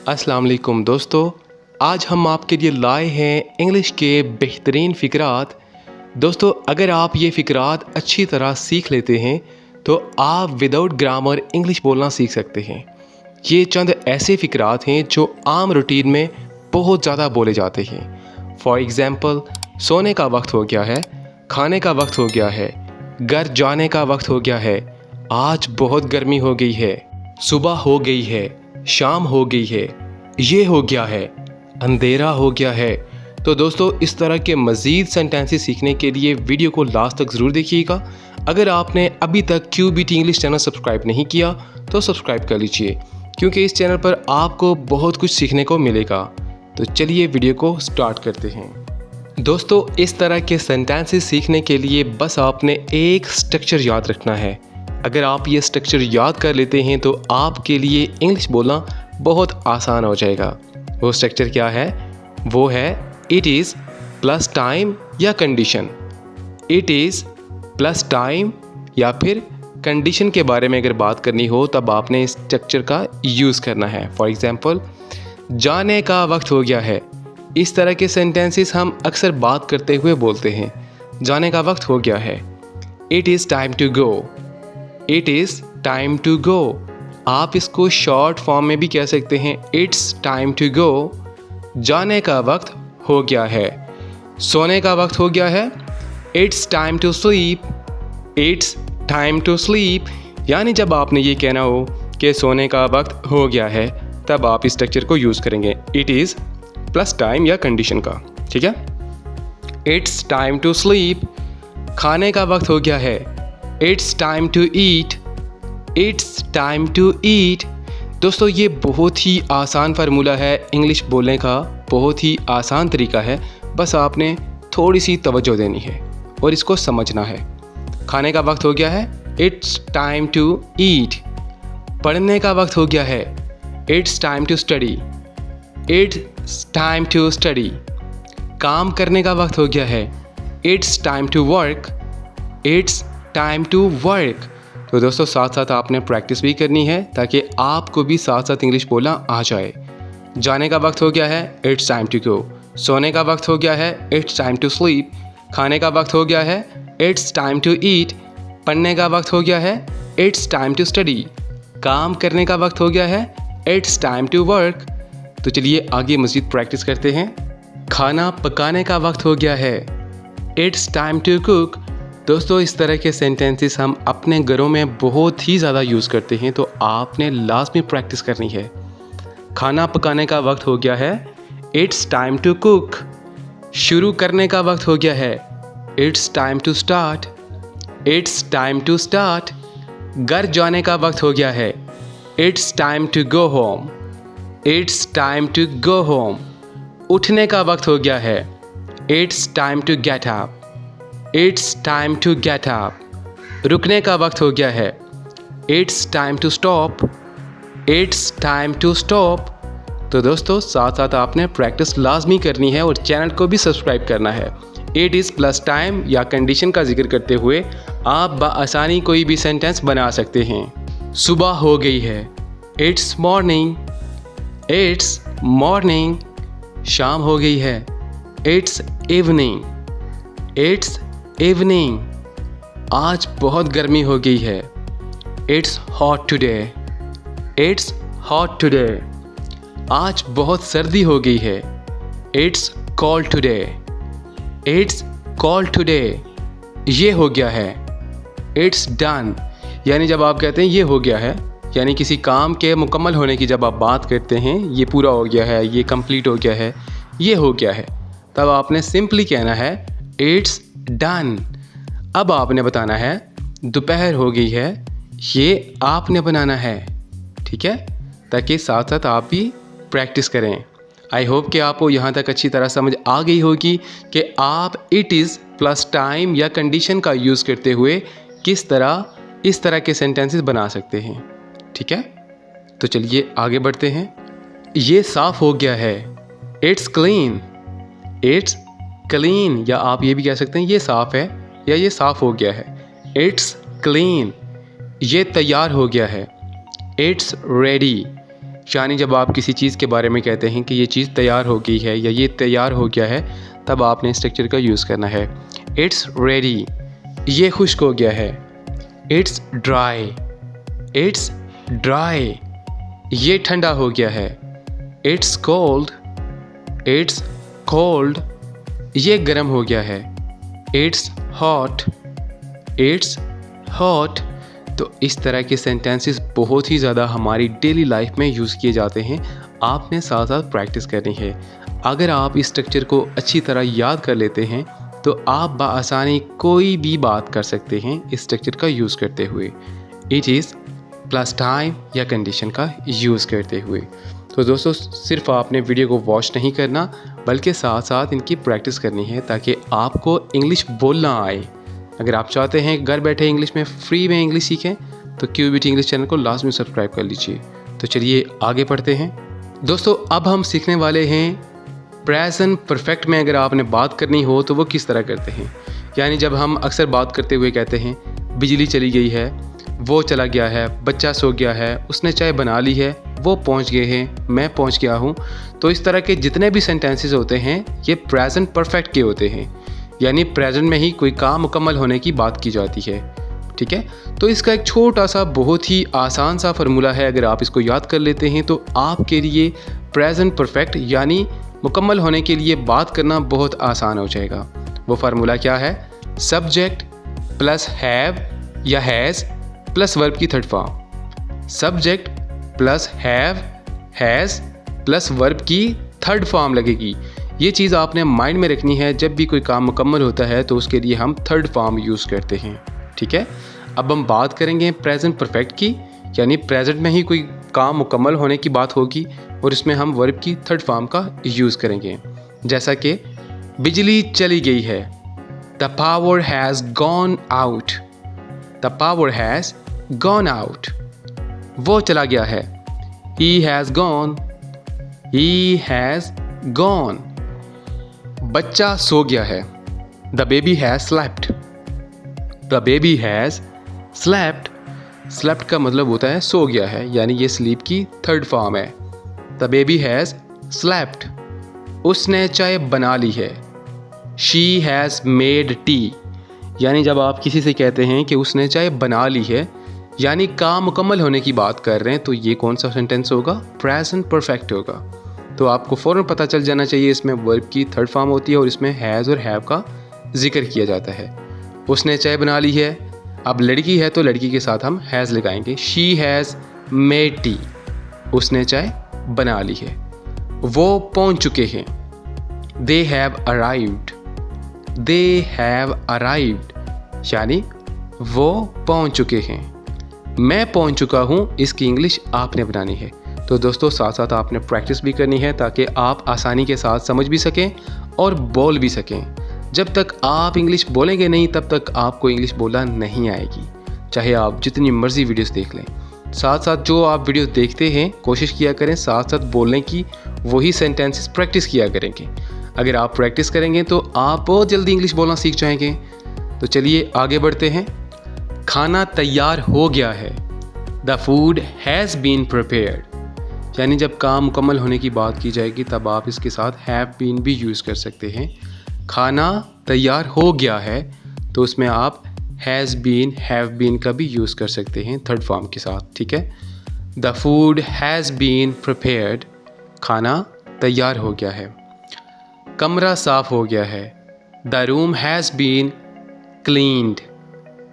अस्सलाम वालेकुम दोस्तों, आज हम आपके लिए लाए हैं इंग्लिश के बेहतरीन फ़िक्रात। दोस्तों, अगर आप ये फ़िक्रात अच्छी तरह सीख लेते हैं तो आप विदाउट ग्रामर इंग्लिश बोलना सीख सकते हैं। ये चंद ऐसे फ़िक्रात हैं जो आम रूटीन में बहुत ज़्यादा बोले जाते हैं। फॉर एग्ज़ाम्पल, सोने का वक्त हो गया है, खाने का वक्त हो गया है, घर जाने का वक्त हो गया है, आज बहुत गर्मी हो गई है, सुबह हो गई है, शाम हो गई है, ये हो गया है, अंधेरा हो गया है। तो दोस्तों, इस तरह के मज़ीद सेंटेंसेस सीखने के लिए वीडियो को लास्ट तक ज़रूर देखिएगा। अगर आपने अभी तक QBT इंग्लिश चैनल सब्सक्राइब नहीं किया तो सब्सक्राइब कर लीजिए, क्योंकि इस चैनल पर आपको बहुत कुछ सीखने को मिलेगा। तो चलिए वीडियो को स्टार्ट करते हैं। दोस्तों, इस तरह के सेंटेंसेस सीखने के लिए बस आपने एक स्ट्रक्चर याद रखना है। अगर आप ये स्ट्रक्चर याद कर लेते हैं तो आपके लिए इंग्लिश बोलना बहुत आसान हो जाएगा। वो स्ट्रक्चर क्या है? वो है इट इज़ प्लस टाइम या condition. It is plus time या फिर कंडीशन के बारे में अगर बात करनी हो तब आपने इस स्ट्रक्चर का यूज़ करना है। फॉर एग्ज़ाम्पल, जाने का वक्त हो गया है। इस तरह के सेंटेंसेस हम अक्सर बात करते हुए बोलते हैं। जाने का वक्त हो गया है। It is time to go. It is time to go. आप इसको शॉर्ट फॉर्म में भी कह सकते हैं, इट्स टाइम टू गो। जाने का वक्त हो गया है। सोने का वक्त हो गया है। It's time to sleep. It's time to sleep. यानी जब आपने ये कहना हो कि सोने का वक्त हो गया है, तब आप इस स्ट्रक्चर को यूज़ करेंगे, इट इज़ प्लस टाइम या कंडीशन का। ठीक है। It's time to sleep. खाने का वक्त हो गया है। It's time to eat. It's time to eat. दोस्तों, ये बहुत ही आसान फार्मूला है इंग्लिश बोलने का, बहुत ही आसान तरीका है। बस आपने थोड़ी सी तवज्जो देनी है और इसको समझना है। खाने का वक्त हो गया है। It's time to eat. पढ़ने का वक्त हो गया है। It's time to study. It's time to study. काम करने का वक्त हो गया है। It's time to work. It's time to work. तो दोस्तों, साथ साथ आपने प्रैक्टिस भी करनी है ताकि आपको भी साथ साथ इंग्लिश बोलना आ जाए। जाने का वक्त हो गया है। It's time to go. सोने का वक्त हो गया है। It's time to sleep. खाने का वक्त हो गया है। It's time to eat. पढ़ने का वक्त हो गया है। It's time to study. काम करने का वक्त हो गया है। It's time to work. तो चलिए आगे मज़ीद प्रैक्टिस करते हैं। खाना पकाने का वक्त हो गया है। It's time to cook. दोस्तों, इस तरह के सेंटेंसेस हम अपने घरों में बहुत ही ज़्यादा यूज़ करते हैं, तो आपने लाजमी प्रैक्टिस करनी है। खाना पकाने का वक्त हो गया है। It's time to cook. शुरू करने का वक्त हो गया है। It's time to start. It's time to start. घर जाने का वक्त हो गया है। It's time to go home. It's time to go home. उठने का वक्त हो गया है। It's time to get up. It's time to get up. रुकने का वक्त हो गया है। It's time to stop. It's time to stop. तो दोस्तों, साथ साथ आपने प्रैक्टिस लाजमी करनी है और चैनल को भी सब्सक्राइब करना है। इट इज़ प्लस टाइम या कंडीशन का जिक्र करते हुए आप बआसानी कोई भी सेंटेंस बना सकते हैं। सुबह हो गई है। It's morning. It's morning. शाम हो गई है। It's evening. It's evening. आज बहुत गर्मी हो गई है। It's hot today. It's hot today. आज बहुत सर्दी हो गई है। It's cold today. It's cold today. ये हो गया है। It's done. यानी जब आप कहते हैं ये हो गया है, यानी किसी काम के मुकम्मल होने की जब आप बात करते हैं, ये पूरा हो गया है, ये कंप्लीट हो गया है, ये हो गया है, तब आपने सिंपली कहना है इट्स डन। अब आपने बताना है दोपहर हो गई है, ये आपने बनाना है। ठीक है, ताकि साथ साथ आप भी प्रैक्टिस करें। आई होप कि आपको यहाँ तक अच्छी तरह समझ आ गई होगी कि आप इट इज़ प्लस टाइम या कंडीशन का यूज़ करते हुए किस तरह इस तरह के सेंटेंसेस बना सकते हैं। ठीक है, तो चलिए आगे बढ़ते हैं। ये साफ़ हो गया है। It's clean. It's clean. या आप ये भी कह सकते हैं ये साफ़ है या ये साफ़ हो गया है। It's clean. ये तैयार हो गया है। It's ready. यानी जब आप किसी चीज़ के बारे में कहते हैं कि ये चीज़ तैयार हो गई है या ये तैयार हो गया है, तब आपने स्ट्रक्चर का यूज़ करना है। इट्स रेडी, ये खुश्क हो गया है। इट्स ड्राई, इट्स ड्राई, ये ठंडा हो गया है। इट्स कोल्ड, इट्स कोल्ड, ये गर्म हो गया है। It's hot, it's hot. तो इस तरह के सेंटेंसेस बहुत ही ज़्यादा हमारी डेली लाइफ में यूज़ किए जाते हैं। आपने साथ साथ प्रैक्टिस करनी है। अगर आप इस स्ट्रक्चर को अच्छी तरह याद कर लेते हैं तो आप बआसानी कोई भी बात कर सकते हैं इस स्ट्रक्चर का यूज़ करते हुए। इट इज़ प्लस टाइम या कंडीशन का यूज़ करते हुए। तो दोस्तों सिर्फ आपने वीडियो को वॉच नहीं करना बल्कि साथ साथ इनकी प्रैक्टिस करनी है ताकि आपको इंग्लिश बोलना आए। अगर आप चाहते हैं घर बैठे इंग्लिश में फ्री में इंग्लिश सीखें तो QBT इंग्लिश चैनल को लास्ट में सब्सक्राइब कर लीजिए। तो चलिए आगे पढ़ते हैं। दोस्तों अब हम सीखने वाले हैं प्रेजेंट परफेक्ट में अगर आपने बात करनी हो तो वो किस तरह करते हैं। यानी जब हम अक्सर बात करते हुए कहते हैं बिजली चली गई है, वो चला गया है, बच्चा सो गया है, उसने चाय बना ली है, वो पहुंच गए हैं, मैं पहुंच गया हूं। तो इस तरह के जितने भी सेंटेंसेस होते हैं ये प्रेजेंट परफेक्ट के होते हैं। यानी प्रेजेंट में ही कोई काम मुकम्मल होने की बात की जाती है। ठीक है, तो इसका एक छोटा सा बहुत ही आसान सा फार्मूला है। अगर आप इसको याद कर लेते हैं तो आपके लिए प्रेजेंट परफेक्ट यानी मुकम्मल होने के लिए बात करना बहुत आसान हो जाएगा। वो फार्मूला क्या है? सब्जेक्ट प्लस हैव या हैज़ प्लस वर्ब की third form. Subject plus have has plus verb की थर्ड फॉर्म लगेगी। ये चीज़ आपने माइंड में रखनी है। जब भी कोई काम मुकम्मल होता है तो उसके लिए हम थर्ड फॉर्म यूज़ करते हैं। ठीक है, अब हम बात करेंगे प्रेजेंट परफेक्ट की, यानी प्रेजेंट में ही कोई काम मुकम्मल होने की बात होगी और इसमें हम वर्ब की थर्ड फॉर्म का यूज़ करेंगे। जैसा कि बिजली चली गई है, the power has gone out, the power has gone out, वो चला गया है, he has gone, he has gone, बच्चा सो गया है, the baby has slept, the baby has slept. Slept का मतलब होता है सो गया है, यानी ये स्लीप की थर्ड फॉर्म है। द बेबी हैज़ स्लेप्ट, उसने चाय बना ली है, शी हैज़ मेड टी। यानी जब आप किसी से कहते हैं कि उसने चाय बना ली है यानी काम मुकम्मल होने की बात कर रहे हैं, तो ये कौन सा सेंटेंस होगा? प्रेजेंट परफेक्ट होगा। तो आपको फ़ौरन पता चल जाना चाहिए इसमें वर्ब की थर्ड फॉर्म होती है और इसमें हैज़ और हैव का जिक्र किया जाता है। उसने चाय बना ली है, अब लड़की है तो लड़की के साथ हम हैज़ लगाएंगे। शी हैज़ मेड टी, उसने चाय बना ली है। वो पहुंच चुके हैं, they have arrived, they have arrived, यानी वो पहुंच चुके हैं। मैं पहुंच चुका हूं, इसकी इंग्लिश आपने बनानी है। तो दोस्तों साथ साथ आपने प्रैक्टिस भी करनी है ताकि आप आसानी के साथ समझ भी सकें और बोल भी सकें। जब तक आप इंग्लिश बोलेंगे नहीं तब तक आपको इंग्लिश बोलना नहीं आएगी, चाहे आप जितनी मर्जी वीडियोस देख लें। साथ साथ जो आप वीडियोस देखते हैं कोशिश किया करें साथ साथ बोलने की, वही सेंटेंसेस प्रैक्टिस किया करेंगे। अगर आप प्रैक्टिस करेंगे तो आप बहुत जल्दी इंग्लिश बोलना सीख जाएंगे। तो चलिए आगे बढ़ते हैं। खाना तैयार हो गया है, the food has been prepared. यानी जब काम मुकम्मल होने की बात की जाएगी तब आप इसके साथ हैव बीन भी यूज़ कर सकते हैं। खाना तैयार हो गया है तो उसमें आप हैज़ बीन हैव बीन का भी यूज़ कर सकते हैं थर्ड फॉर्म के साथ। ठीक है, the food has been prepared, खाना तैयार हो गया है। कमरा साफ हो गया है, the room has been cleaned,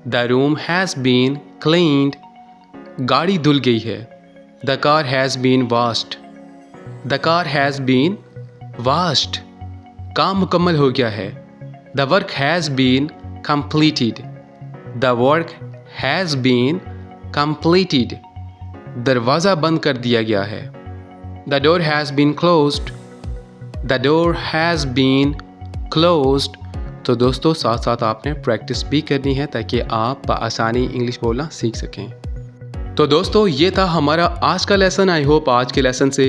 the room has been cleaned. गाड़ी धुल गई है, the car has been washed, the car has been washed. काम मुकम्मल हो गया है, the work has been completed, the work has been completed। दरवाज़ा बंद कर दिया गया है, the door has been closed, the door has been closed. तो दोस्तों साथ साथ आपने प्रैक्टिस भी करनी है ताकि आप आसानी इंग्लिश बोलना सीख सकें। तो दोस्तों ये था हमारा आज का लेसन। आई होप आज के लेसन से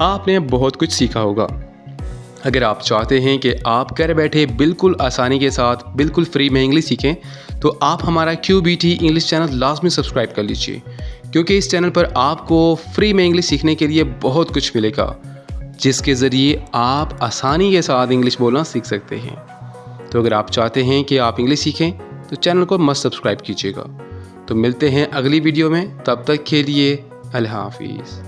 आपने बहुत कुछ सीखा होगा। अगर आप चाहते हैं कि आप घर बैठे बिल्कुल आसानी के साथ बिल्कुल फ्री में इंग्लिश सीखें तो आप हमारा QBT इंग्लिश चैनल लाजमी सब्सक्राइब कर लीजिए। क्योंकि इस चैनल पर आपको फ्री में इंग्लिश सीखने के लिए बहुत कुछ मिलेगा, जिसके ज़रिए आप आसानी के साथ इंग्लिश बोलना सीख सकते हैं। तो अगर आप चाहते हैं कि आप इंग्लिश सीखें तो चैनल को मस्ट सब्सक्राइब कीजिएगा। तो मिलते हैं अगली वीडियो में, तब तक के लिए अल्लाह हाफिज़।